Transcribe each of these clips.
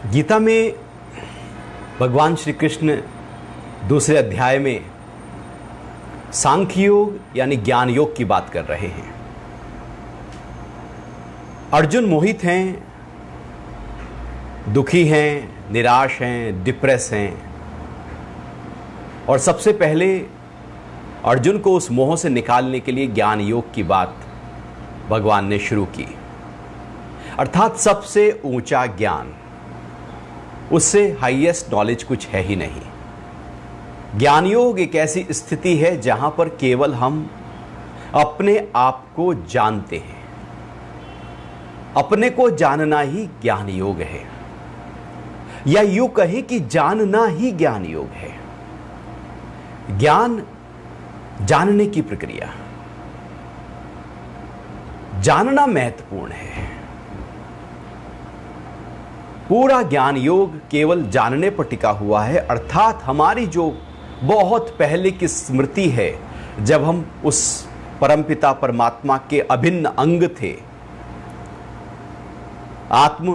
गीता में भगवान श्री कृष्ण दूसरे अध्याय में सांख्य योग यानी ज्ञान योग की बात कर रहे हैं। अर्जुन मोहित हैं, दुखी हैं, निराश हैं, डिप्रेस हैं और सबसे पहले अर्जुन को उस मोह से निकालने के लिए ज्ञान योग की बात भगवान ने शुरू की। अर्थात सबसे ऊंचा ज्ञान, उससे हाईएस्ट नॉलेज कुछ है ही नहीं। ज्ञान योग एक ऐसी स्थिति है जहां पर केवल हम अपने आप को जानते हैं। अपने को जानना ही ज्ञान योग है, या यूं कहें कि जानना ही ज्ञान योग है। ज्ञान जानने की प्रक्रिया, जानना महत्वपूर्ण है। पूरा ज्ञान योग केवल जानने पर टिका हुआ है, अर्थात हमारी जो बहुत पहले की स्मृति है, जब हम उस परमपिता परमात्मा के अभिन्न अंग थे, आत्म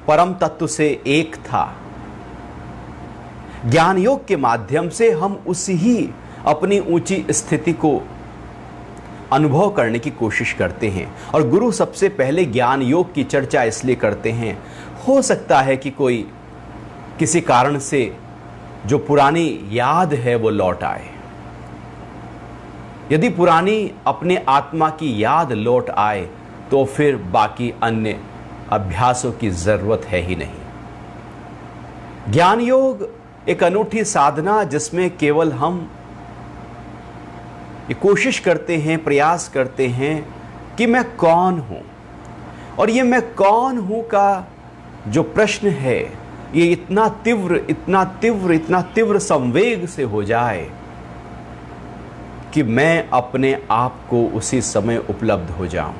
परम तत्व से एक था। ज्ञान योग के माध्यम से हम उसी ही अपनी ऊंची स्थिति को अनुभव करने की कोशिश करते हैं। और गुरु सबसे पहले ज्ञान योग की चर्चा इसलिए करते हैं, हो सकता है कि कोई किसी कारण से जो पुरानी याद है वो लौट आए। यदि पुरानी अपने आत्मा की याद लौट आए तो फिर बाकी अन्य अभ्यासों की जरूरत है ही नहीं। ज्ञान योग एक अनूठी साधना जिसमें केवल हम ये कोशिश करते हैं, प्रयास करते हैं कि मैं कौन हूं। और ये मैं कौन हूं का जो प्रश्न है, ये इतना तीव्र संवेग से हो जाए कि मैं अपने आप को उसी समय उपलब्ध हो जाऊं।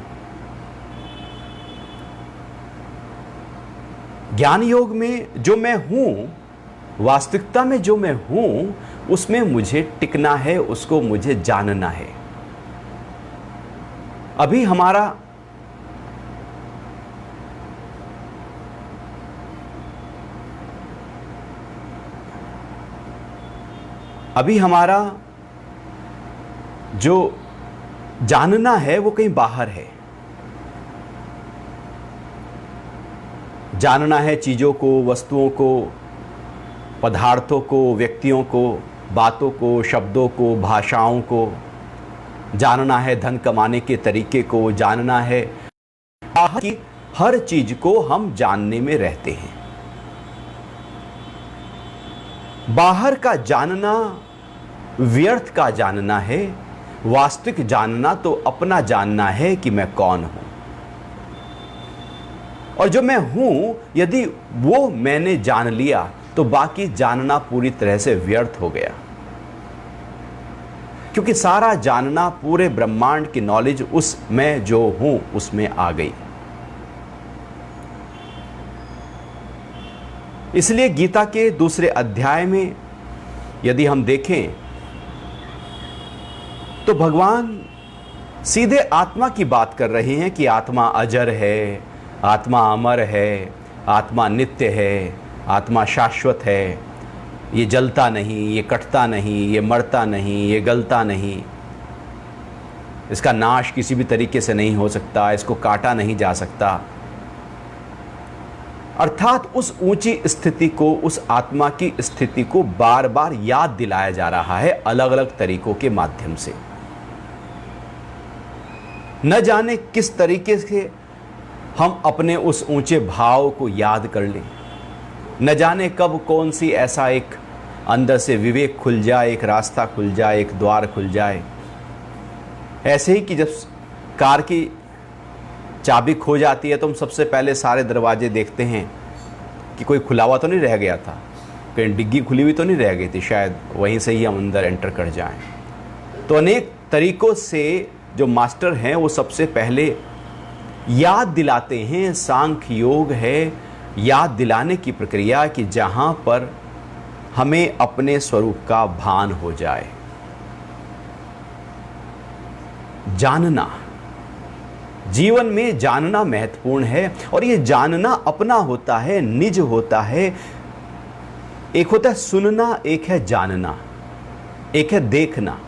ज्ञान योग में जो मैं हूं, वास्तविकता में जो मैं हूं, उसमें मुझे टिकना है, उसको मुझे जानना है। अभी हमारा जो जानना है वो कहीं बाहर है। जानना है चीजों को, वस्तुओं को, पदार्थों को, व्यक्तियों को, बातों को, शब्दों को, भाषाओं को। जानना है धन कमाने के तरीके को। जानना है कि हर चीज को हम जानने में रहते हैं। बाहर का जानना व्यर्थ का जानना है। वास्तविक जानना तो अपना जानना है कि मैं कौन हूं। और जो मैं हूं, यदि वो मैंने जान लिया तो बाकी जानना पूरी तरह से व्यर्थ हो गया, क्योंकि सारा जानना, पूरे ब्रह्मांड की नॉलेज उस मैं जो हूं उसमें आ गई। इसलिए गीता के दूसरे अध्याय में यदि हम देखें तो भगवान सीधे आत्मा की बात कर रहे हैं कि आत्मा अजर है, आत्मा अमर है, आत्मा नित्य है, आत्मा शाश्वत है। ये जलता नहीं, ये कटता नहीं, ये मरता नहीं, ये गलता नहीं। इसका नाश किसी भी तरीके से नहीं हो सकता, इसको काटा नहीं जा सकता। अर्थात उस ऊंची स्थिति को, उस आत्मा की स्थिति को बार बार याद दिलाया जा रहा है अलग अलग तरीकों के माध्यम से। न जाने किस तरीके से हम अपने उस ऊंचे भाव को याद कर लें। न जाने कब कौन सी ऐसा एक अंदर से विवेक खुल जाए, एक रास्ता खुल जाए, एक द्वार खुल जाए। ऐसे ही कि जब कार की चाबी खो जाती है तो हम सबसे पहले सारे दरवाजे देखते हैं कि कोई खुला हुआ तो नहीं रह गया था, कहीं डिग्गी खुली हुई तो नहीं रह गई थी, शायद वहीं से ही हम अंदर एंटर कर जाएं। तो अनेक तरीकों से जो मास्टर हैं वो सबसे पहले याद दिलाते हैं। सांख्य योग है याद दिलाने की प्रक्रिया कि जहां पर हमें अपने स्वरूप का भान हो जाए। जानना, जीवन में जानना महत्वपूर्ण है, और ये जानना अपना होता है, निज होता है। एक होता है सुनना, एक है जानना, एक है देखना।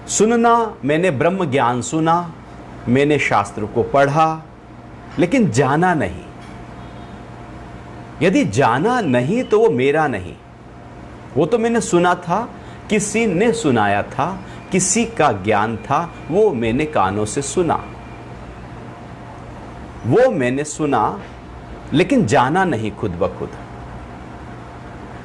सुनना, मैंने ब्रह्म ज्ञान सुना, मैंने शास्त्र को पढ़ा, लेकिन जाना नहीं। यदि जाना नहीं तो वो मेरा नहीं, वो तो मैंने सुना था, किसी ने सुनाया था, किसी का ज्ञान था, वो मैंने कानों से सुना, वो मैंने सुना, लेकिन जाना नहीं खुद ब खुद।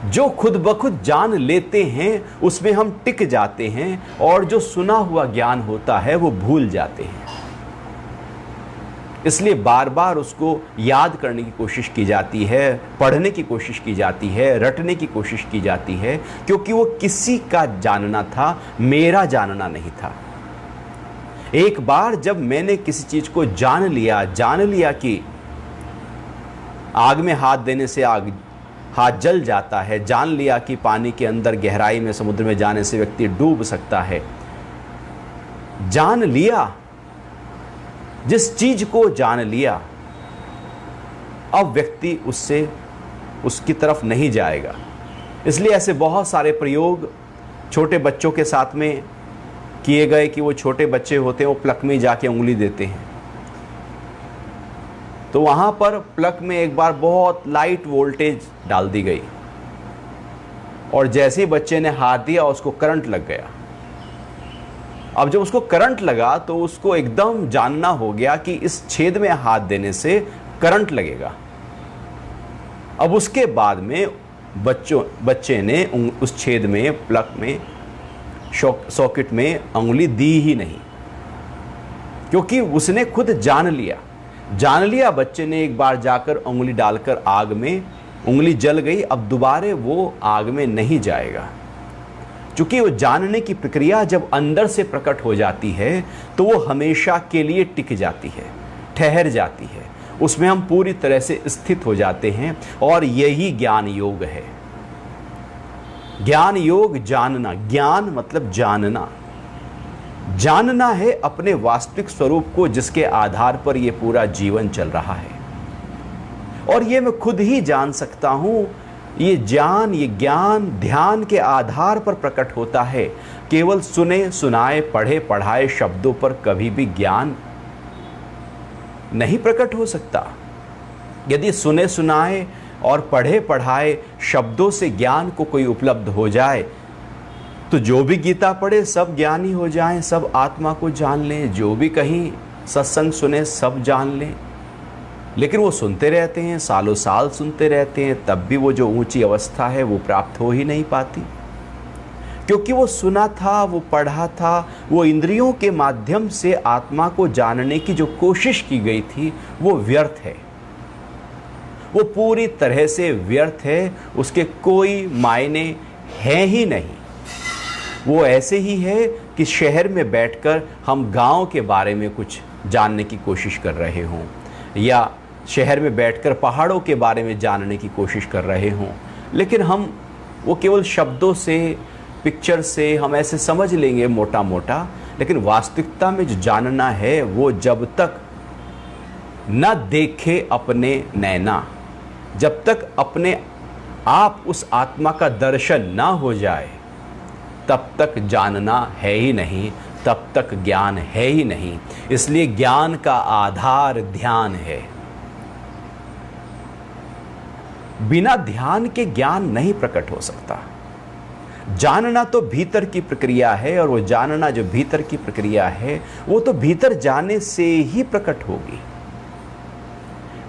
जो खुद ब खुद जान लेते हैं उसमें हम टिक जाते हैं, और जो सुना हुआ ज्ञान होता है वो भूल जाते हैं। इसलिए बार बार उसको याद करने की कोशिश की जाती है, पढ़ने की कोशिश की जाती है, रटने की कोशिश की जाती है, क्योंकि वो किसी का जानना था, मेरा जानना नहीं था। एक बार जब मैंने किसी चीज को जान लिया कि आग में हाथ देने से हाथ जल जाता है, जान लिया कि पानी के अंदर गहराई में, समुद्र में जाने से व्यक्ति डूब सकता है, जान लिया, जिस चीज को जान लिया, अब व्यक्ति उसकी तरफ नहीं जाएगा। इसलिए ऐसे बहुत सारे प्रयोग छोटे बच्चों के साथ में किए गए कि वो छोटे बच्चे होते हैं, वो प्लक में जाके उंगली देते हैं, तो वहां पर प्लग में एक बार बहुत लाइट वोल्टेज डाल दी गई, और जैसे ही बच्चे ने हाथ दिया उसको करंट लग गया। अब जब उसको करंट लगा तो उसको एकदम जानना हो गया कि इस छेद में हाथ देने से करंट लगेगा। अब उसके बाद में बच्चे ने उस छेद में, प्लग में, सॉकेट में उंगली दी ही नहीं, क्योंकि उसने खुद जान लिया। बच्चे ने एक बार जाकर उंगली डालकर आग में, उंगली जल गई, अब दोबारा वो आग में नहीं जाएगा। क्योंकि वो जानने की प्रक्रिया जब अंदर से प्रकट हो जाती है तो वो हमेशा के लिए टिक जाती है, ठहर जाती है, उसमें हम पूरी तरह से स्थित हो जाते हैं, और यही ज्ञान योग है। ज्ञान योग जानना, ज्ञान मतलब जानना है अपने वास्तविक स्वरूप को, जिसके आधार पर यह पूरा जीवन चल रहा है। और ये मैं खुद ही जान सकता हूं। ये ज्ञान ध्यान के आधार पर प्रकट होता है। केवल सुने सुनाए, पढ़े पढ़ाए शब्दों पर कभी भी ज्ञान नहीं प्रकट हो सकता। यदि सुने सुनाए और पढ़े पढ़ाए शब्दों से ज्ञान को कोई उपलब्ध हो जाए, तो जो भी गीता पढ़े सब ज्ञानी हो जाएं, सब आत्मा को जान लें, जो भी कहीं सत्संग सुने सब जान लें। लेकिन वो सुनते रहते हैं, सालों साल सुनते रहते हैं, तब भी वो जो ऊंची अवस्था है वो प्राप्त हो ही नहीं पाती, क्योंकि वो सुना था, वो पढ़ा था, वो इंद्रियों के माध्यम से आत्मा को जानने की जो कोशिश की गई थी वो व्यर्थ है, वो पूरी तरह से व्यर्थ है। उसके कोई मायने हैं ही नहीं। वो ऐसे ही है कि शहर में बैठकर हम गांव के बारे में कुछ जानने की कोशिश कर रहे हों, या शहर में बैठकर पहाड़ों के बारे में जानने की कोशिश कर रहे हों, लेकिन हम वो केवल शब्दों से, पिक्चर से हम ऐसे समझ लेंगे मोटा मोटा, लेकिन वास्तविकता में जो जानना है वो जब तक न देखे अपने नैना, जब तक अपने आप उस आत्मा का दर्शन ना हो जाए, तब तक जानना है ही नहीं, तब तक ज्ञान है ही नहीं। इसलिए ज्ञान का आधार ध्यान है। बिना ध्यान के ज्ञान नहीं प्रकट हो सकता। जानना तो भीतर की प्रक्रिया है, और वो जानना जो भीतर की प्रक्रिया है वो तो भीतर जाने से ही प्रकट होगी।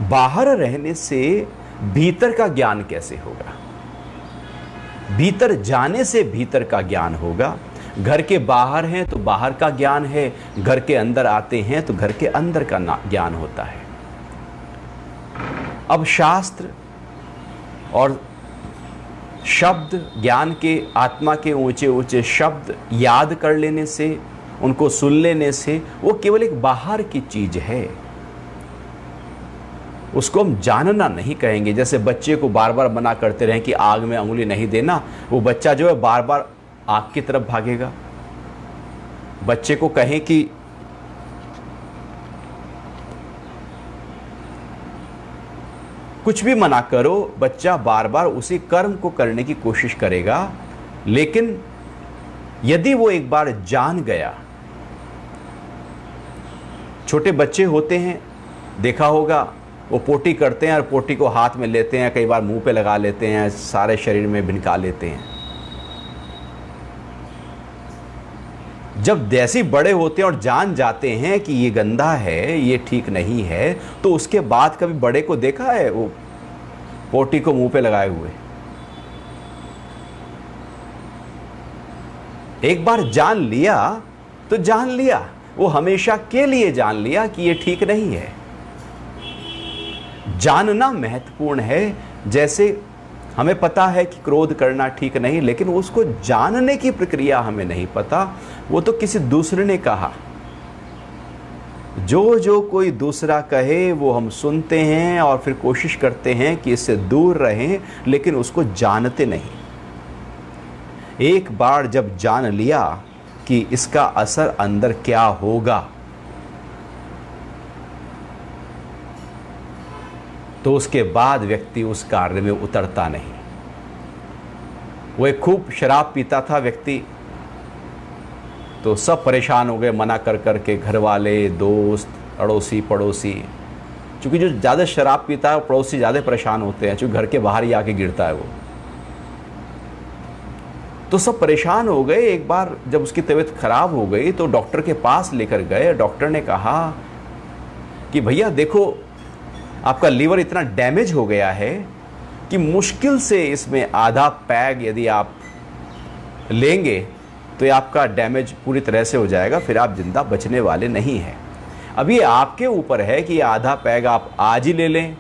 बाहर रहने से भीतर का ज्ञान कैसे होगा? भीतर जाने से भीतर का ज्ञान होगा। घर के बाहर हैं तो बाहर का ज्ञान है, घर के अंदर आते हैं तो घर के अंदर का ज्ञान होता है। अब शास्त्र और शब्द, ज्ञान के, आत्मा के ऊंचे ऊंचे शब्द याद कर लेने से, उनको सुन लेने से, वो केवल एक बाहर की चीज है, उसको हम जानना नहीं कहेंगे। जैसे बच्चे को बार बार मना करते रहें कि आग में उंगली नहीं देना, वो बच्चा जो है बार बार आग की तरफ भागेगा। बच्चे को कहें कि कुछ भी मना करो, बच्चा बार बार उसी कर्म को करने की कोशिश करेगा। लेकिन यदि वो एक बार जान गया, छोटे बच्चे होते हैं, देखा होगा, वो पोटी करते हैं और पोटी को हाथ में लेते हैं, कई बार मुंह पे लगा लेते हैं, सारे शरीर में भिनका लेते हैं। जब जैसे बड़े होते हैं और जान जाते हैं कि ये गंदा है, ये ठीक नहीं है, तो उसके बाद कभी बड़े को देखा है वो पोटी को मुंह पे लगाए हुए? एक बार जान लिया तो जान लिया, वो हमेशा के लिए जान लिया कि ये ठीक नहीं है। जानना महत्वपूर्ण है। जैसे हमें पता है कि क्रोध करना ठीक नहीं, लेकिन उसको जानने की प्रक्रिया हमें नहीं पता, वो तो किसी दूसरे ने कहा। जो जो कोई दूसरा कहे वो हम सुनते हैं और फिर कोशिश करते हैं कि इससे दूर रहें, लेकिन उसको जानते नहीं। एक बार जब जान लिया कि इसका असर अंदर क्या होगा, तो उसके बाद व्यक्ति उस कार्य में उतरता नहीं। वो एक खूब शराब पीता था व्यक्ति, तो सब परेशान हो गए मना कर कर के, घर वाले, दोस्त, अड़ोसी पड़ोसी। क्योंकि जो ज़्यादा शराब पीता है पड़ोसी ज़्यादा परेशान होते हैं, क्योंकि घर के बाहर ही आके गिरता है वो। तो सब परेशान हो गए। एक बार जब उसकी तबीयत खराब हो गई तो डॉक्टर के पास लेकर गए। डॉक्टर ने कहा कि भैया देखो, आपका लीवर इतना डैमेज हो गया है कि मुश्किल से इसमें आधा पैग यदि आप लेंगे तो ये आपका डैमेज पूरी तरह से हो जाएगा, फिर आप जिंदा बचने वाले नहीं हैं। अब ये आपके ऊपर है कि आधा पैग आप आज ही ले लें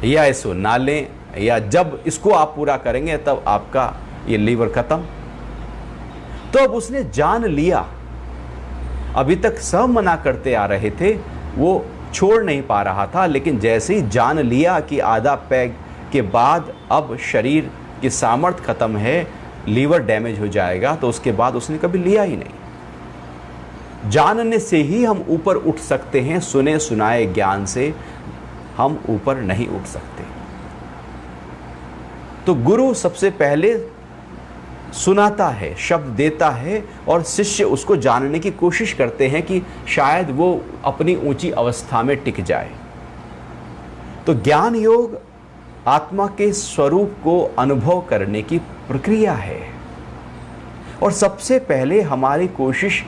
या इसको ना लें, या जब इसको आप पूरा करेंगे तब आपका ये लीवर खत्म। तो अब उसने जान लिया। अभी तक सब मना करते आ रहे थे, वो छोड़ नहीं पा रहा था, लेकिन जैसे ही जान लिया कि आधा पैग के बाद अब शरीर की सामर्थ्य खत्म है, लीवर डैमेज हो जाएगा, तो उसके बाद उसने कभी लिया ही नहीं। जानने से ही हम ऊपर उठ सकते हैं, सुने सुनाए ज्ञान से हम ऊपर नहीं उठ सकते। तो गुरु सबसे पहले सुनाता है, शब्द देता है, और शिष्य उसको जानने की कोशिश करते हैं कि शायद वो अपनी ऊंची अवस्था में टिक जाए। तो ज्ञान योग आत्मा के स्वरूप को अनुभव करने की प्रक्रिया है, और सबसे पहले हमारी कोशिश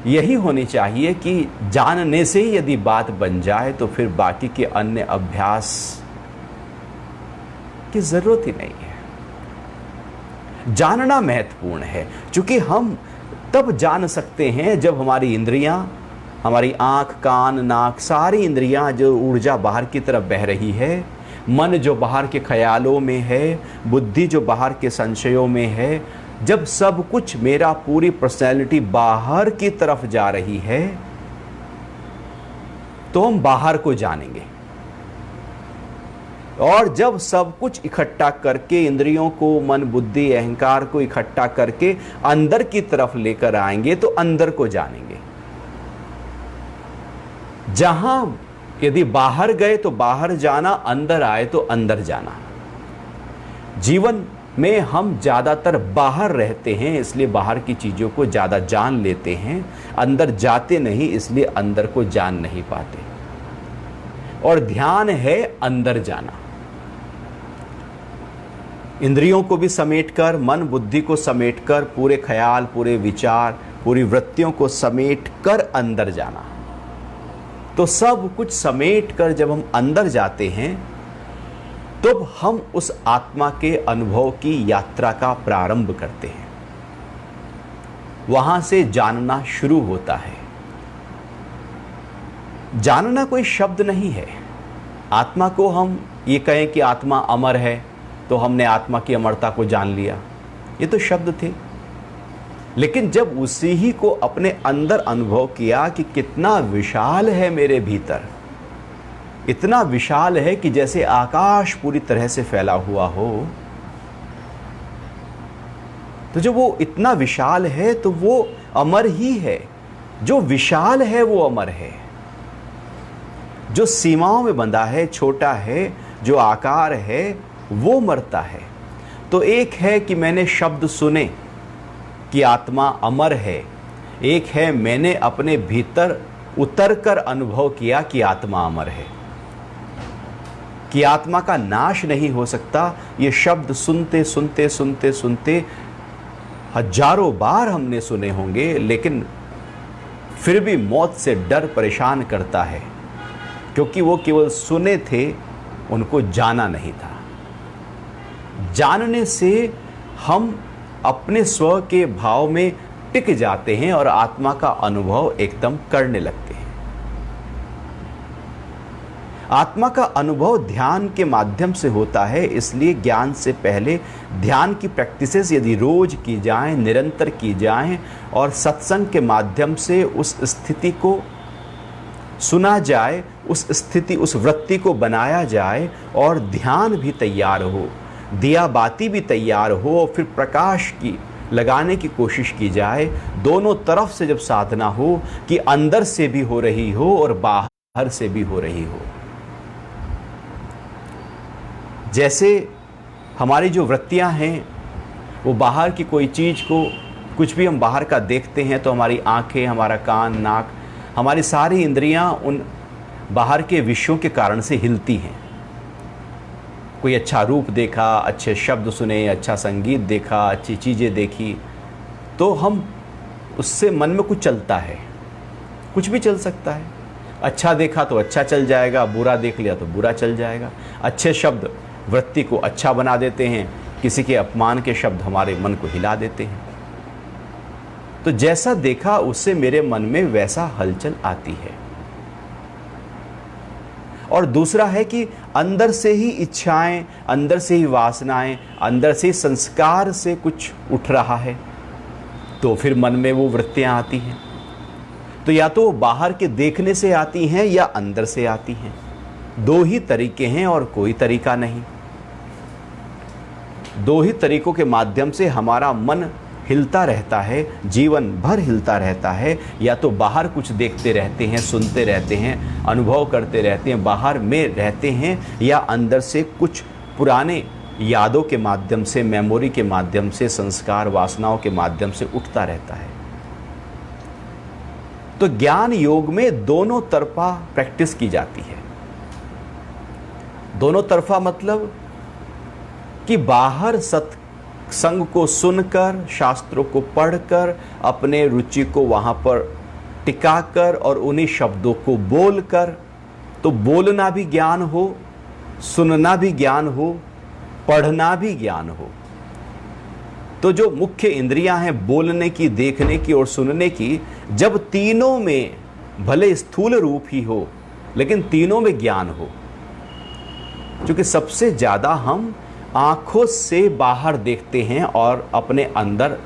यही होनी चाहिए कि जानने से ही यदि बात बन जाए तो फिर बाकी के अन्य अभ्यास की जरूरत ही नहीं है। जानना महत्वपूर्ण है, क्योंकि हम तब जान सकते हैं जब हमारी इंद्रियां, हमारी आंख, कान, नाक, सारी इंद्रियां जो ऊर्जा बाहर की तरफ बह रही है, मन जो बाहर के ख्यालों में है, बुद्धि जो बाहर के संशयों में है, जब सब कुछ, मेरा पूरी पर्सनैलिटी बाहर की तरफ जा रही है, तो हम बाहर को जानेंगे। और जब सब कुछ इकट्ठा करके, इंद्रियों को, मन, बुद्धि, अहंकार को इकट्ठा करके अंदर की तरफ लेकर आएंगे तो अंदर को जानेंगे। जहां यदि बाहर गए तो बाहर जाना, अंदर आए तो अंदर जाना। जीवन में हम ज़्यादातर बाहर रहते हैं, इसलिए बाहर की चीज़ों को ज़्यादा जान लेते हैं, अंदर जाते नहीं, इसलिए अंदर को जान नहीं पाते। और ध्यान है अंदर जाना, इंद्रियों को भी समेटकर, मन बुद्धि को समेटकर, पूरे ख्याल, पूरे विचार, पूरी वृत्तियों को समेटकर अंदर जाना। तो सब कुछ समेटकर जब हम अंदर जाते हैं तो हम उस आत्मा के अनुभव की यात्रा का प्रारंभ करते हैं। वहां से जानना शुरू होता है। जानना कोई शब्द नहीं है। आत्मा को हम ये कहें कि आत्मा अमर है तो हमने आत्मा की अमरता को जान लिया, ये तो शब्द थे। लेकिन जब उसी ही को अपने अंदर अनुभव किया कि कितना विशाल है मेरे भीतर, इतना विशाल है कि जैसे आकाश पूरी तरह से फैला हुआ हो, तो जब वो इतना विशाल है तो वो अमर ही है। जो विशाल है वो अमर है। जो सीमाओं में बंधा है, छोटा है, जो आकार है, वो मरता है। तो एक है कि मैंने शब्द सुने कि आत्मा अमर है, एक है मैंने अपने भीतर उतरकर अनुभव किया कि आत्मा अमर है, कि आत्मा का नाश नहीं हो सकता। ये शब्द सुनते सुनते सुनते सुनते हजारों बार हमने सुने होंगे, लेकिन फिर भी मौत से डर परेशान करता है, क्योंकि वो केवल सुने थे, उनको जाना नहीं था। जानने से हम अपने स्व के भाव में टिक जाते हैं और आत्मा का अनुभव एकदम करने लगते हैं। आत्मा का अनुभव ध्यान के माध्यम से होता है, इसलिए ज्ञान से पहले ध्यान की प्रैक्टिसेस यदि रोज की जाएं, निरंतर की जाएं और सत्संग के माध्यम से उस स्थिति को सुना जाए, उस स्थिति, उस वृत्ति को बनाया जाए और ध्यान भी तैयार हो, दिया बाती भी तैयार हो और फिर प्रकाश की लगाने की कोशिश की जाए, दोनों तरफ से जब साधना हो कि अंदर से भी हो रही हो और बाहर से भी हो रही हो। जैसे हमारी जो वृत्तियां हैं वो बाहर की कोई चीज़ को, कुछ भी हम बाहर का देखते हैं तो हमारी आंखें, हमारा कान, नाक, हमारी सारी इंद्रियां उन बाहर के विषयों के कारण से हिलती हैं। कोई अच्छा रूप देखा, अच्छे शब्द सुने, अच्छा संगीत देखा, अच्छी चीज़ें देखी, तो हम उससे मन में कुछ चलता है, कुछ भी चल सकता है। अच्छा देखा तो अच्छा चल जाएगा, बुरा देख लिया तो बुरा चल जाएगा। अच्छे शब्द वृत्ति को अच्छा बना देते हैं, किसी के अपमान के शब्द हमारे मन को हिला देते हैं। तो जैसा देखा उससे मेरे मन में वैसा हलचल आती है। और दूसरा है कि अंदर से ही इच्छाएं, अंदर से ही वासनाएं, अंदर से ही संस्कार से कुछ उठ रहा है, तो फिर मन में वो वृत्तियां आती हैं। तो या तो बाहर के देखने से आती हैं या अंदर से आती हैं। दो ही तरीके हैं और कोई तरीका नहीं। दो ही तरीकों के माध्यम से हमारा मन हिलता रहता है, जीवन भर हिलता रहता है। या तो बाहर कुछ देखते रहते हैं, सुनते रहते हैं, अनुभव करते रहते हैं, बाहर में रहते हैं, या अंदर से कुछ पुराने यादों के माध्यम से, मेमोरी के माध्यम से, संस्कार, वासनाओं के माध्यम से उठता रहता है। तो ज्ञान योग में दोनों तरफा प्रैक्टिस की जाती है। दोनों तरफा मतलब कि बाहर सत्संग को सुनकर, शास्त्रों को पढ़कर, अपने रुचि को वहां पर टिकाकर और उन्हीं शब्दों को बोलकर, तो बोलना भी ज्ञान हो, सुनना भी ज्ञान हो, पढ़ना भी ज्ञान हो। तो जो मुख्य इंद्रियां हैं बोलने की, देखने की और सुनने की, जब तीनों में भले स्थूल रूप ही हो लेकिन तीनों में ज्ञान हो, क्योंकि सबसे ज्यादा हम आंखों से बाहर देखते हैं और अपने अंदर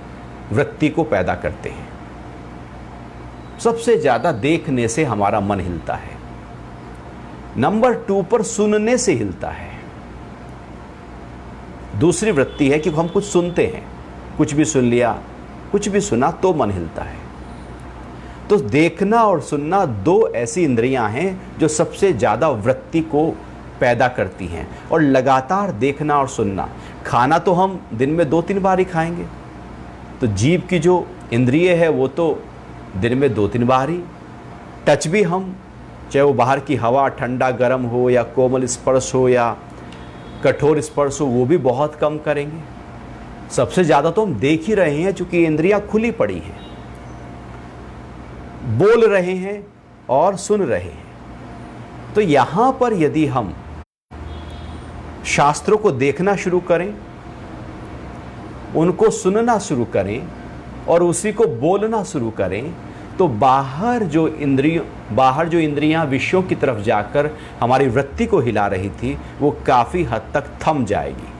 वृत्ति को पैदा करते हैं। सबसे ज्यादा देखने से हमारा मन हिलता है। नंबर 2 पर सुनने से हिलता है। दूसरी वृत्ति है कि हम कुछ सुनते हैं, कुछ भी सुन लिया, कुछ भी सुना तो मन हिलता है। तो देखना और सुनना दो ऐसी इंद्रियां हैं जो सबसे ज्यादा वृत्ति को पैदा करती हैं। और लगातार देखना और सुनना, खाना तो हम दिन में 2-3 बार ही खाएंगे, तो जीभ की जो इंद्रिय है वो तो दिन में 2-3 बार ही। टच भी हम, चाहे वो बाहर की हवा ठंडा गर्म हो या कोमल स्पर्श हो या कठोर स्पर्श हो, वो भी बहुत कम करेंगे। सबसे ज़्यादा तो हम देख ही रहे हैं, चूंकि इंद्रियां खुली पड़ी हैं, बोल रहे हैं और सुन रहे हैं। तो यहां पर यदि हम शास्त्रों को देखना शुरू करें, उनको सुनना शुरू करें और उसी को बोलना शुरू करें, तो बाहर जो इंद्रियां विषयों की तरफ जाकर हमारी वृत्ति को हिला रही थी, वो काफी हद तक थम जाएगी।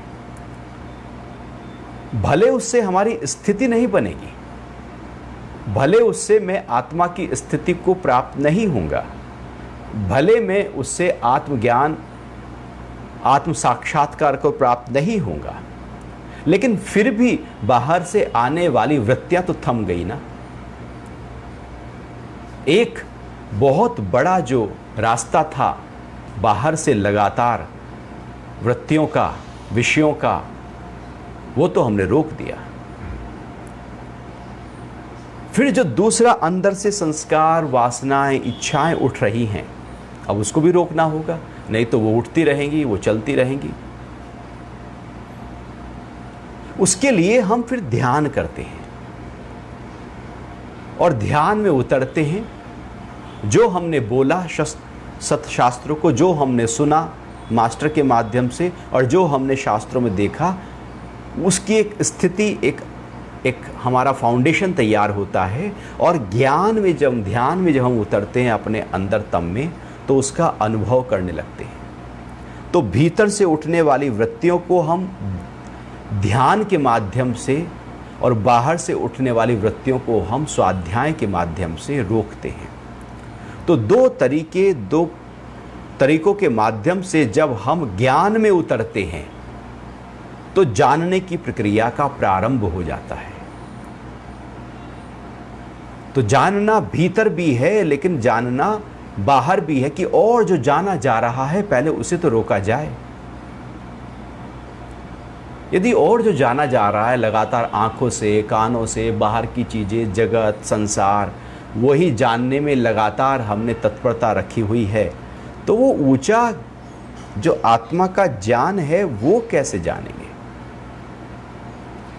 भले उससे हमारी स्थिति नहीं बनेगी, भले उससे मैं आत्मा की स्थिति को प्राप्त नहीं होऊंगा, भले मैं उससे आत्मज्ञान, आत्म साक्षात्कार को प्राप्त नहीं होगा, लेकिन फिर भी बाहर से आने वाली वृत्तियां तो थम गई ना। एक बहुत बड़ा जो रास्ता था बाहर से लगातार वृत्तियों का, विषयों का, वो तो हमने रोक दिया। फिर जो दूसरा अंदर से संस्कार, वासनाएं, इच्छाएं उठ रही हैं, अब उसको भी रोकना होगा, नहीं तो वो उठती रहेंगी, वो चलती रहेंगी। उसके लिए हम फिर ध्यान करते हैं और ध्यान में उतरते हैं। जो हमने बोला सतशास्त्रों को, जो हमने सुना मास्टर के माध्यम से और जो हमने शास्त्रों में देखा, उसकी एक स्थिति, एक हमारा फाउंडेशन तैयार होता है। और ज्ञान में जब, ध्यान में जब हम उतरते हैं अपने अंदर तम में, तो उसका अनुभव करने लगते हैं। तो भीतर से उठने वाली वृत्तियों को हम ध्यान के माध्यम से और बाहर से उठने वाली वृत्तियों को हम स्वाध्याय के माध्यम से रोकते हैं। तो दो तरीकों के माध्यम से जब हम ज्ञान में उतरते हैं तो जानने की प्रक्रिया का प्रारंभ हो जाता है। तो जानना भीतर भी है, लेकिन जानना बाहर भी है कि और जो जाना जा रहा है पहले उसे तो रोका जाए। यदि और जो जाना जा रहा है लगातार आंखों से, कानों से, बाहर की चीजें, जगत, संसार, वही जानने में लगातार हमने तत्परता रखी हुई है, तो वो ऊंचा जो आत्मा का ज्ञान है वो कैसे जानेंगे?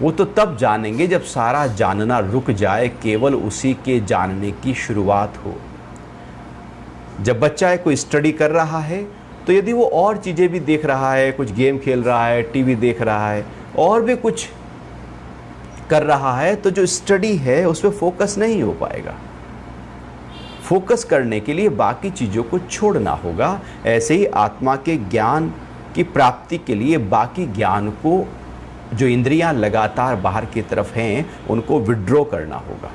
वो तो तब जानेंगे जब सारा जानना रुक जाए, केवल उसी के जानने की शुरुआत हो। जब बच्चा कोई स्टडी कर रहा है तो यदि वो और चीज़ें भी देख रहा है, कुछ गेम खेल रहा है, टीवी देख रहा है, और भी कुछ कर रहा है, तो जो स्टडी है उस पर फोकस नहीं हो पाएगा। फोकस करने के लिए बाकी चीज़ों को छोड़ना होगा। ऐसे ही आत्मा के ज्ञान की प्राप्ति के लिए बाकी ज्ञान को, जो इंद्रियां लगातार बाहर की तरफ हैं, उनको विड्रॉ करना होगा।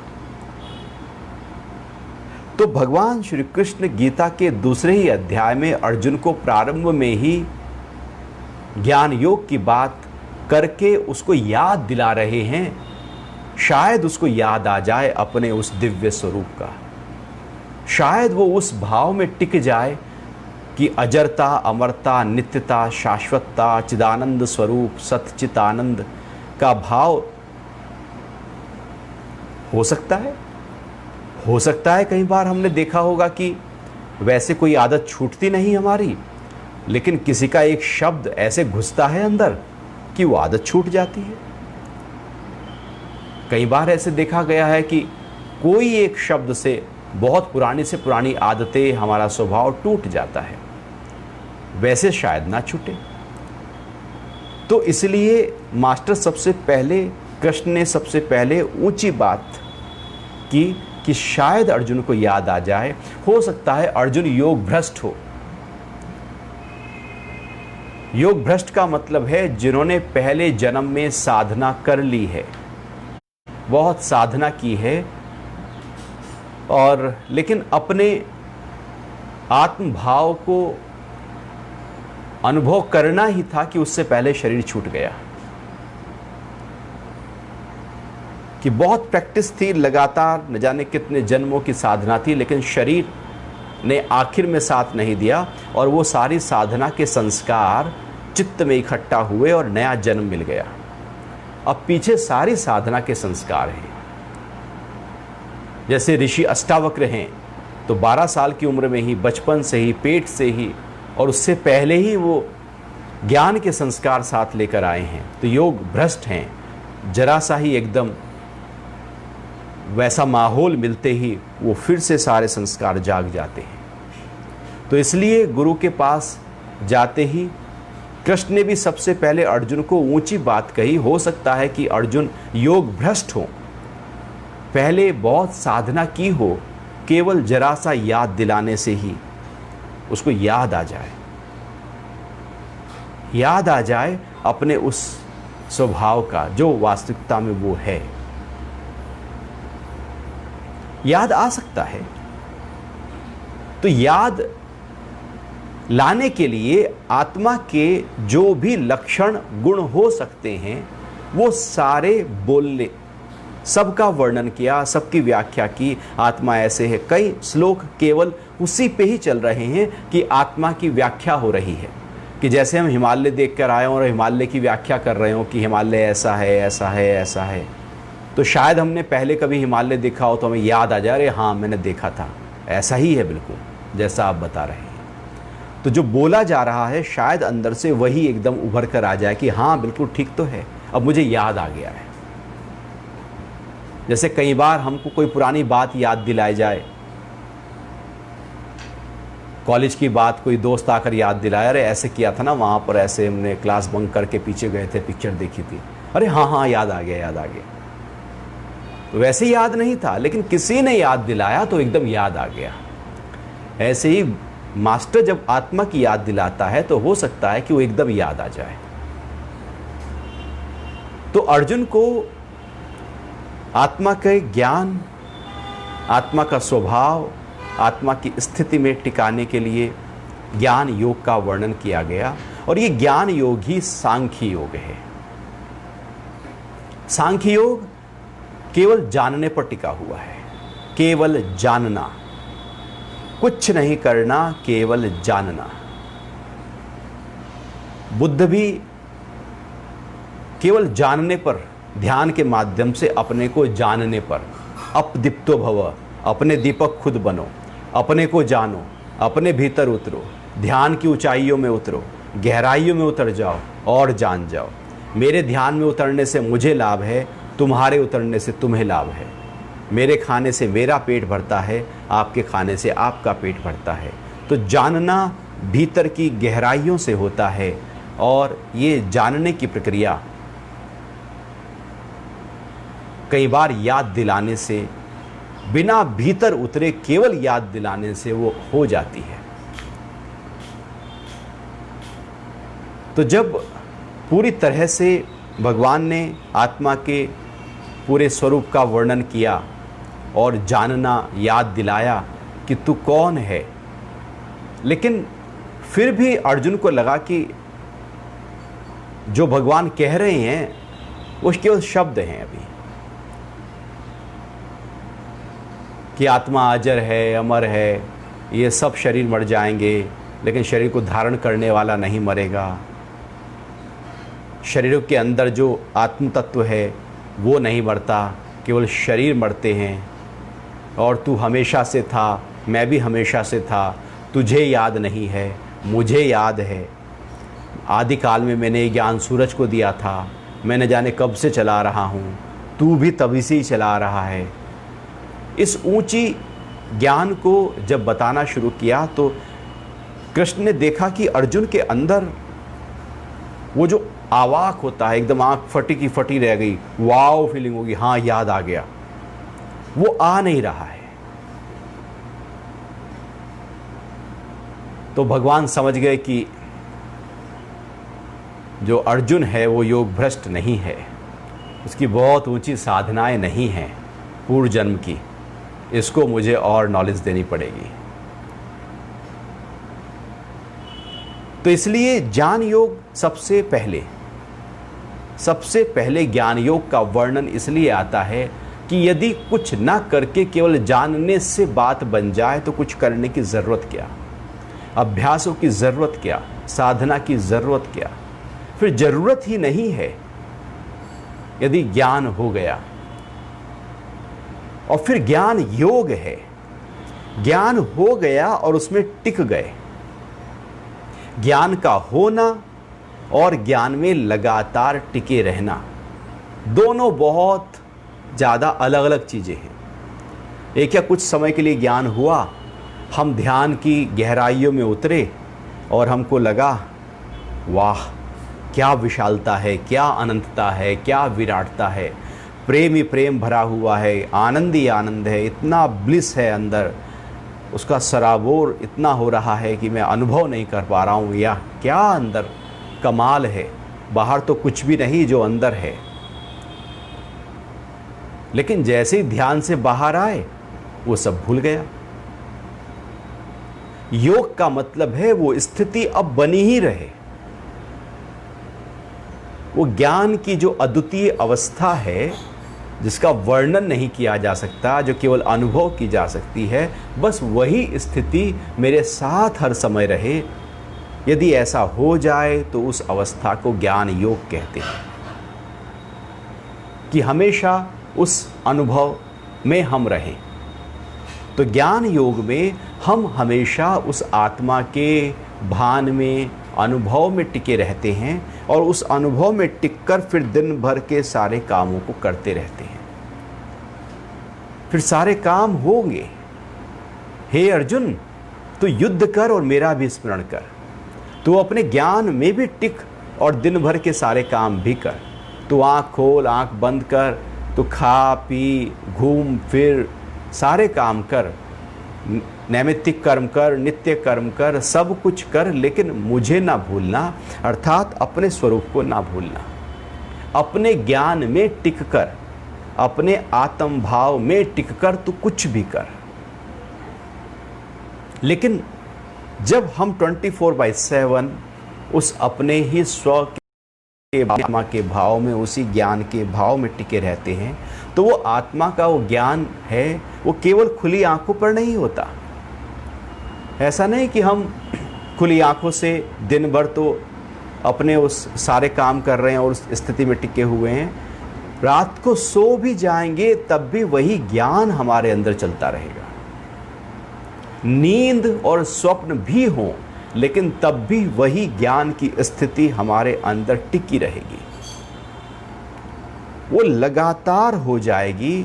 तो भगवान श्री कृष्ण गीता के दूसरे ही अध्याय में अर्जुन को प्रारंभ में ही ज्ञान योग की बात करके उसको याद दिला रहे हैं, शायद उसको याद आ जाए अपने उस दिव्य स्वरूप का, शायद वो उस भाव में टिक जाए कि अजरता, अमरता, नित्यता, शाश्वतता, चिदानंद स्वरूप, सच्चिदानंद का भाव हो सकता है। हो सकता है कई बार हमने देखा होगा कि वैसे कोई आदत छूटती नहीं हमारी, लेकिन किसी का एक शब्द ऐसे घुसता है अंदर कि वो आदत छूट जाती है। कई बार ऐसे देखा गया है कि कोई एक शब्द से बहुत पुरानी से पुरानी आदतें, हमारा स्वभाव टूट जाता है, वैसे शायद ना छूटे। तो इसलिए मास्टर सबसे पहले, कृष्ण ने सबसे पहले ऊंची बात की कि शायद अर्जुन को याद आ जाए। हो सकता है अर्जुन योग भ्रष्ट हो। योग भ्रष्ट का मतलब है जिन्होंने पहले जन्म में साधना कर ली है, बहुत साधना की है, और लेकिन अपने आत्म भाव को अनुभव करना ही था कि उससे पहले शरीर छूट गया, कि बहुत प्रैक्टिस थी, लगातार न जाने कितने जन्मों की साधना थी, लेकिन शरीर ने आखिर में साथ नहीं दिया और वो सारी साधना के संस्कार चित्त में इकट्ठा हुए और नया जन्म मिल गया। अब पीछे सारी साधना के संस्कार हैं। जैसे ऋषि अष्टावक्र हैं, तो 12 साल की उम्र में ही, बचपन से ही, पेट से ही और उससे पहले ही वो ज्ञान के संस्कार साथ लेकर आए हैं। तो योग भ्रष्ट हैं, जरा सा ही एकदम वैसा माहौल मिलते ही वो फिर से सारे संस्कार जाग जाते हैं। तो इसलिए गुरु के पास जाते ही कृष्ण ने भी सबसे पहले अर्जुन को ऊंची बात कही। हो सकता है कि अर्जुन योग भ्रष्ट हो, पहले बहुत साधना की हो, केवल जरा सा याद दिलाने से ही उसको याद आ जाए, याद आ जाए अपने उस स्वभाव का जो वास्तविकता में वो है। याद आ सकता है। तो याद लाने के लिए आत्मा के जो भी लक्षण, गुण हो सकते हैं, वो सारे बोल ले, सबका वर्णन किया, सबकी व्याख्या की, आत्मा ऐसे है। कई श्लोक केवल उसी पे ही चल रहे हैं कि आत्मा की व्याख्या हो रही है, कि जैसे हम हिमालय देख कर आए और हिमालय की व्याख्या कर रहे हो कि हिमालय ऐसा है, ऐसा है, ऐसा है। तो शायद हमने पहले कभी हिमालय देखा हो तो हमें याद आ जाए, अरे हाँ मैंने देखा था, ऐसा ही है बिल्कुल जैसा आप बता रहे हैं। तो जो बोला जा रहा है शायद अंदर से वही एकदम उभर कर आ जाए कि हाँ बिल्कुल ठीक तो है, अब मुझे याद आ गया है। जैसे कई बार हमको कोई पुरानी बात याद दिलाई जाए, कॉलेज की बात कोई दोस्त आकर याद दिलाया, अरे ऐसे किया था ना वहाँ पर, ऐसे हमने क्लास बंक करके पीछे गए थे, पिक्चर देखी थी, अरे हाँ हाँ याद आ गया, याद आ गया। तो वैसे याद नहीं था, लेकिन किसी ने याद दिलाया तो एकदम याद आ गया। ऐसे ही मास्टर जब आत्मा की याद दिलाता है तो हो सकता है कि वो एकदम याद आ जाए। तो अर्जुन को आत्मा के ज्ञान, आत्मा का स्वभाव, आत्मा की स्थिति में टिकाने के लिए ज्ञान योग का वर्णन किया गया, और ये ज्ञान योग ही सांख्य योग है। सांख्य योग केवल जानने पर टिका हुआ है, केवल जानना, कुछ नहीं करना, केवल जानना। बुद्ध भी केवल जानने पर, ध्यान के माध्यम से अपने को जानने पर, अपदीप्तो भव, अपने दीपक खुद बनो, अपने को जानो, अपने भीतर उतरो, ध्यान की ऊंचाइयों में उतरो, गहराइयों में उतर जाओ और जान जाओ। मेरे ध्यान में उतरने से मुझे लाभ है, तुम्हारे उतरने से तुम्हें लाभ है। मेरे खाने से मेरा पेट भरता है, आपके खाने से आपका पेट भरता है। तो जानना भीतर की गहराइयों से होता है, और ये जानने की प्रक्रिया कई बार याद दिलाने से, बिना भीतर उतरे केवल याद दिलाने से वो हो जाती है। तो जब पूरी तरह से भगवान ने आत्मा के पूरे स्वरूप का वर्णन किया और जानना, याद दिलाया कि तू कौन है, लेकिन फिर भी अर्जुन को लगा कि जो भगवान कह रहे हैं वो केवल शब्द हैं अभी, कि आत्मा अजर है, अमर है, ये सब शरीर मर जाएंगे लेकिन शरीर को धारण करने वाला नहीं मरेगा। शरीर के अंदर जो आत्म तत्व है वो नहीं मरता, केवल शरीर मरते हैं। और तू हमेशा से था, मैं भी हमेशा से था, तुझे याद नहीं है, मुझे याद है। आदिकाल में मैंने ज्ञान सूरज को दिया था, मैं न जाने कब से चला रहा हूँ, तू भी तभी से ही चला रहा है। इस ऊंची ज्ञान को जब बताना शुरू किया तो कृष्ण ने देखा कि अर्जुन के अंदर वो जो आवाक होता है, एकदम आँख फटी की फटी रह गई, वाव फीलिंग होगी, हाँ याद आ गया, वो आ नहीं रहा है। तो भगवान समझ गए कि जो अर्जुन है वो योग भ्रष्ट नहीं है, उसकी बहुत ऊंची साधनाएं नहीं हैं पूर्व जन्म की, इसको मुझे और नॉलेज देनी पड़ेगी। तो इसलिए ज्ञान योग सबसे पहले ज्ञान योग का वर्णन इसलिए आता है कि यदि कुछ ना करके केवल जानने से बात बन जाए तो कुछ करने की ज़रूरत क्या, अभ्यासों की ज़रूरत क्या, साधना की ज़रूरत क्या। फिर ज़रूरत ही नहीं है यदि ज्ञान हो गया। और फिर ज्ञान योग है, ज्ञान हो गया और उसमें टिक गए। ज्ञान का होना और ज्ञान में लगातार टिके रहना, दोनों बहुत ज़्यादा अलग अलग चीज़ें हैं। एक या कुछ समय के लिए ज्ञान हुआ, हम ध्यान की गहराइयों में उतरे और हमको लगा वाह क्या विशालता है, क्या अनंतता है, क्या विराटता है, प्रेम ही प्रेम भरा हुआ है, आनंद ही आनंद है, इतना ब्लिस है अंदर, उसका सराबोर इतना हो रहा है कि मैं अनुभव नहीं कर पा रहा हूँ, या क्या अंदर कमाल है। बाहर तो कुछ भी नहीं जो अंदर है। लेकिन जैसे ही ध्यान से बाहर आए वो सब भूल गया। योग का मतलब है वो स्थिति अब बनी ही रहे, वो ज्ञान की जो अद्वितीय अवस्था है जिसका वर्णन नहीं किया जा सकता, जो केवल अनुभव की जा सकती है, बस वही स्थिति मेरे साथ हर समय रहे, यदि ऐसा हो जाए तो उस अवस्था को ज्ञान योग कहते हैं। कि हमेशा उस अनुभव में हम रहें। तो ज्ञान योग में हम हमेशा उस आत्मा के भान में, अनुभव में टिके रहते हैं और उस अनुभव में टिककर फिर दिन भर के सारे कामों को करते रहते हैं। फिर सारे काम होंगे। हे अर्जुन, तू युद्ध कर और मेरा भी स्मरण कर। तू अपने ज्ञान में भी टिक और दिन भर के सारे काम भी कर। तू आँख खोल, आँख बंद कर, तू खा पी, घूम फिर, सारे काम कर, नैमित्तिक कर्म कर, नित्य कर्म कर, सब कुछ कर, लेकिन मुझे ना भूलना, अर्थात अपने स्वरूप को ना भूलना। अपने ज्ञान में टिक कर, अपने आत्म भाव में टिक कर तू कुछ भी कर। लेकिन जब हम 24/7 उस अपने ही स्व के आत्मा के भाव में, उसी ज्ञान के भाव में टिके रहते हैं, तो वो आत्मा का वो ज्ञान है, वो केवल खुली आंखों पर नहीं होता। ऐसा नहीं कि हम खुली आंखों से दिन भर तो अपने उस सारे काम कर रहे हैं और उस स्थिति में टिके हुए हैं, रात को सो भी जाएंगे तब भी वही ज्ञान हमारे अंदर चलता रहेगा। नींद और स्वप्न भी हों, लेकिन तब भी वही ज्ञान की स्थिति हमारे अंदर टिकी रहेगी। वो लगातार हो जाएगी,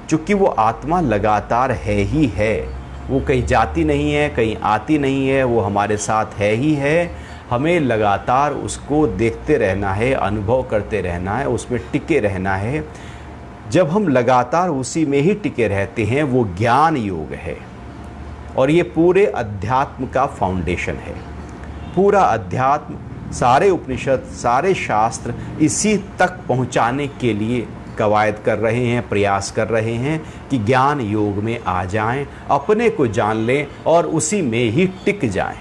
क्योंकि वो आत्मा लगातार है ही है। वो कहीं जाती नहीं है, कहीं आती नहीं है, वो हमारे साथ है ही है। हमें लगातार उसको देखते रहना है, अनुभव करते रहना है, उसमें टिके रहना है। जब हम लगातार उसी में ही टिके रहते हैं, वो ज्ञान योग है। और ये पूरे अध्यात्म का फाउंडेशन है। पूरा अध्यात्म, सारे उपनिषद, सारे शास्त्र इसी तक पहुंचाने के लिए कवायद कर रहे हैं, प्रयास कर रहे हैं कि ज्ञान योग में आ जाएं, अपने को जान लें और उसी में ही टिक जाएं,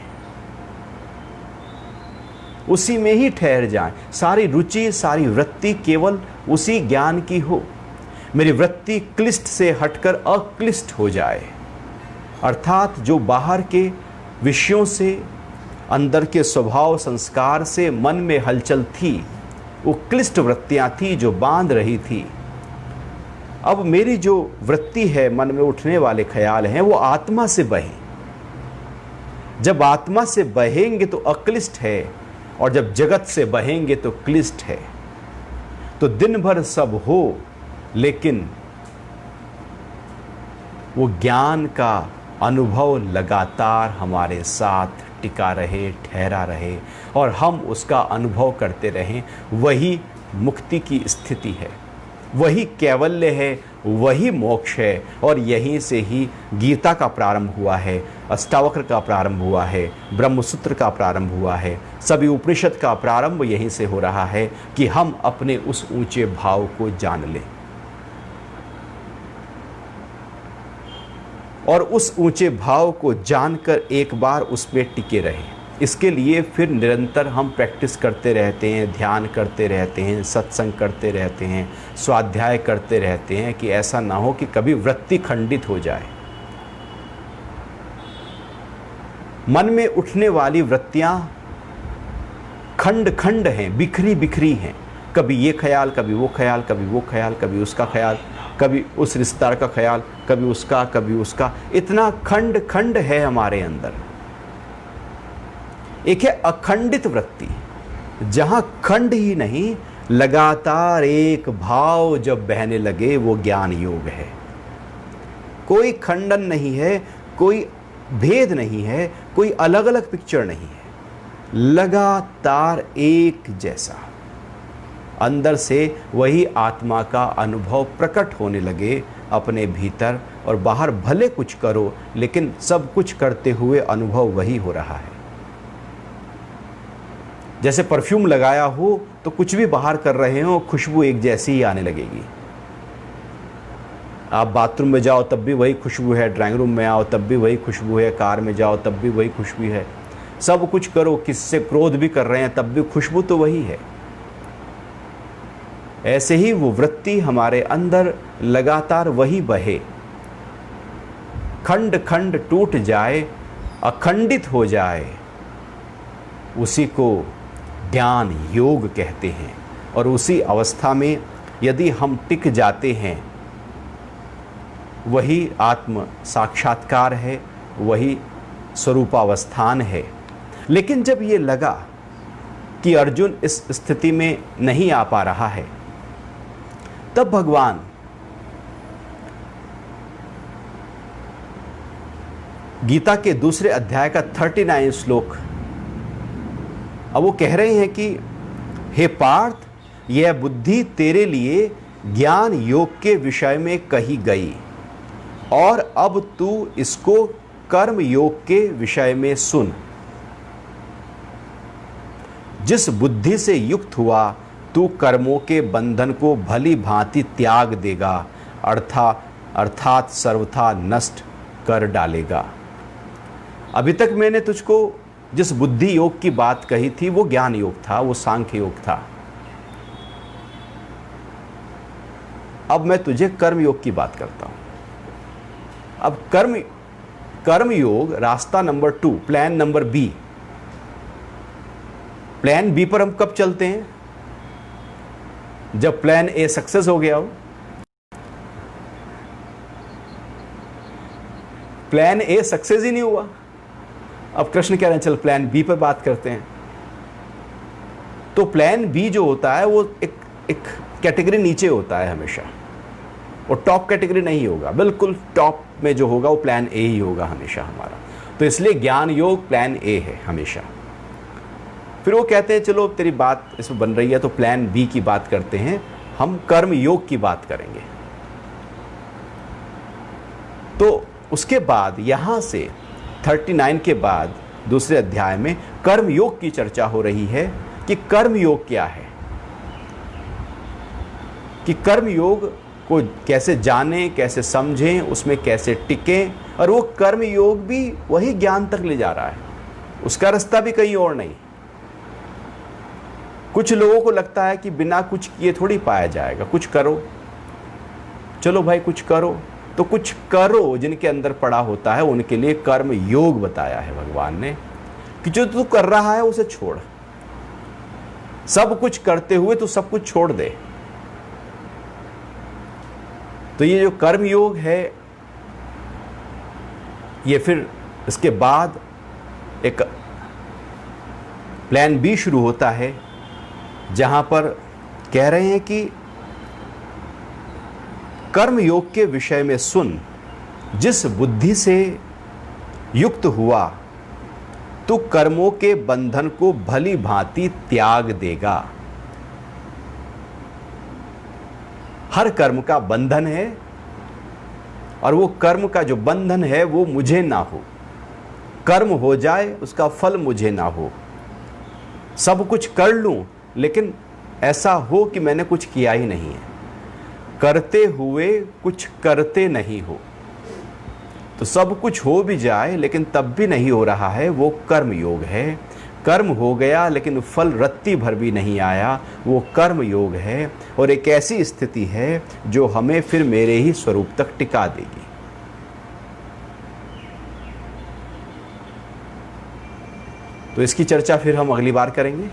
उसी में ही ठहर जाएं। सारी रुचि, सारी वृत्ति केवल उसी ज्ञान की हो। मेरी वृत्ति क्लिष्ट से हटकर अक्लिष्ट हो जाए, अर्थात जो बाहर के विषयों से, अंदर के स्वभाव संस्कार से मन में हलचल थी, वो क्लिष्ट वृत्तियां थी जो बांध रही थी। अब मेरी जो वृत्ति है, मन में उठने वाले ख्याल हैं, वो आत्मा से बहें। जब आत्मा से बहेंगे तो अक्लिष्ट है, और जब जगत से बहेंगे तो क्लिष्ट है। तो दिन भर सब हो, लेकिन वो ज्ञान का अनुभव लगातार हमारे साथ टिका रहे, ठहरा रहे और हम उसका अनुभव करते रहें। वही मुक्ति की स्थिति है, वही कैवल्य है, वही मोक्ष है। और यहीं से ही गीता का प्रारंभ हुआ है, अष्टावक्र का प्रारंभ हुआ है, ब्रह्मसूत्र का प्रारंभ हुआ है। सभी उपनिषद का प्रारंभ यहीं से हो रहा है कि हम अपने उस ऊंचे भाव को जान लें और उस ऊंचे भाव को जानकर एक बार उस पर टिके रहें। इसके लिए फिर निरंतर हम प्रैक्टिस करते रहते हैं, ध्यान करते रहते हैं, सत्संग करते रहते हैं, स्वाध्याय करते रहते हैं कि ऐसा ना हो कि कभी वृत्ति खंडित हो जाए। मन में उठने वाली वृत्तियां खंड खंड हैं, बिखरी बिखरी हैं। कभी ये ख्याल, कभी वो ख्याल, कभी वो ख्याल, कभी उसका ख्याल, कभी उस रिश्तेदार का ख्याल, कभी उसका, कभी उसका। इतना खंड खंड है हमारे अंदर। एक है अखंडित वृत्ति, जहां खंड ही नहीं, लगातार एक भाव जब बहने लगे, वो ज्ञान योग है। कोई खंडन नहीं है, कोई भेद नहीं है, कोई अलग अलग पिक्चर नहीं है, लगातार एक जैसा। अंदर से वही आत्मा का अनुभव प्रकट होने लगे अपने भीतर, और बाहर भले कुछ करो, लेकिन सब कुछ करते हुए अनुभव वही हो रहा है। जैसे परफ्यूम लगाया हो तो कुछ भी बाहर कर रहे हो, खुशबू एक जैसी ही आने लगेगी। आप बाथरूम में जाओ तब भी वही खुशबू है, ड्राइंग रूम में आओ तब भी वही खुशबू है, कार में जाओ तब भी वही खुशबू है। सब कुछ करो, किससे क्रोध भी कर रहे हैं तब भी खुशबू तो वही है। ऐसे ही वो वृत्ति हमारे अंदर लगातार वही बहे, खंड खंड टूट जाए, अखंडित हो जाए, उसी को ज्ञान योग कहते हैं। और उसी अवस्था में यदि हम टिक जाते हैं, वही आत्म साक्षात्कार है, वही स्वरूपावस्थान है। लेकिन जब ये लगा कि अर्जुन इस स्थिति में नहीं आ पा रहा है, तब भगवान गीता के दूसरे अध्याय का 39 श्लोक, अब वो कह रहे हैं कि हे पार्थ, यह बुद्धि तेरे लिए ज्ञान योग के विषय में कही गई और अब तू इसको कर्म योग के विषय में सुन। जिस बुद्धि से युक्त हुआ तू कर्मों के बंधन को भली भांति त्याग देगा, अर्थात सर्वथा नष्ट कर डालेगा। अभी तक मैंने तुझको जिस बुद्धि योग की बात कही थी वो ज्ञान योग था, वो सांख्य योग था। अब मैं तुझे कर्म योग की बात करता हूं। अब कर्म योग रास्ता number 2, plan number B. Plan B पर हम कब चलते हैं? जब प्लान ए सक्सेस हो गया हो। प्लान ए सक्सेस ही नहीं हुआ। अब कृष्ण कह रहे हैं चल प्लान बी पर बात करते हैं। तो प्लान बी जो होता है वो एक कैटेगरी नीचे होता है हमेशा, वो टॉप कैटेगरी नहीं होगा। बिल्कुल टॉप में जो होगा वो प्लान ए ही होगा हमेशा हमारा। तो इसलिए ज्ञान योग प्लान ए है हमेशा। फिर वो कहते हैं चलो तेरी बात इसमें बन रही है तो प्लान बी की बात करते हैं, हम कर्म योग की बात करेंगे। तो उसके बाद यहां से 39 के बाद दूसरे अध्याय में कर्म योग की चर्चा हो रही है कि कर्म योग क्या है, कि कर्म योग को कैसे जानें, कैसे समझें, उसमें कैसे टिकें। और वो कर्म योग भी वही ज्ञान तक ले जा रहा है, उसका रास्ता भी कहीं और नहीं। कुछ लोगों को लगता है कि बिना कुछ किए थोड़ी पाया जाएगा, कुछ करो, चलो भाई कुछ करो, तो कुछ करो जिनके अंदर पड़ा होता है उनके लिए कर्म योग बताया है भगवान ने, कि जो तू कर रहा है उसे छोड़। सब कुछ करते हुए तू सब कुछ छोड़ दे। तो ये जो कर्म योग है, ये फिर इसके बाद एक प्लान बी शुरू होता है, जहां पर कह रहे हैं कि कर्म योग के विषय में सुन, जिस बुद्धि से युक्त हुआ तो कर्मों के बंधन को भली भांति त्याग देगा। हर कर्म का बंधन है और वो कर्म का जो बंधन है वो मुझे ना हो, कर्म हो जाए उसका फल मुझे ना हो। सब कुछ कर लूं लेकिन ऐसा हो कि मैंने कुछ किया ही नहीं है, करते हुए कुछ करते नहीं हो। तो सब कुछ हो भी जाए लेकिन तब भी नहीं हो रहा है, वो कर्म योग है। कर्म हो गया लेकिन फल रत्ती भर भी नहीं आया, वो कर्म योग है। और एक ऐसी स्थिति है जो हमें फिर मेरे ही स्वरूप तक टिका देगी। तो इसकी चर्चा फिर हम अगली बार करेंगे।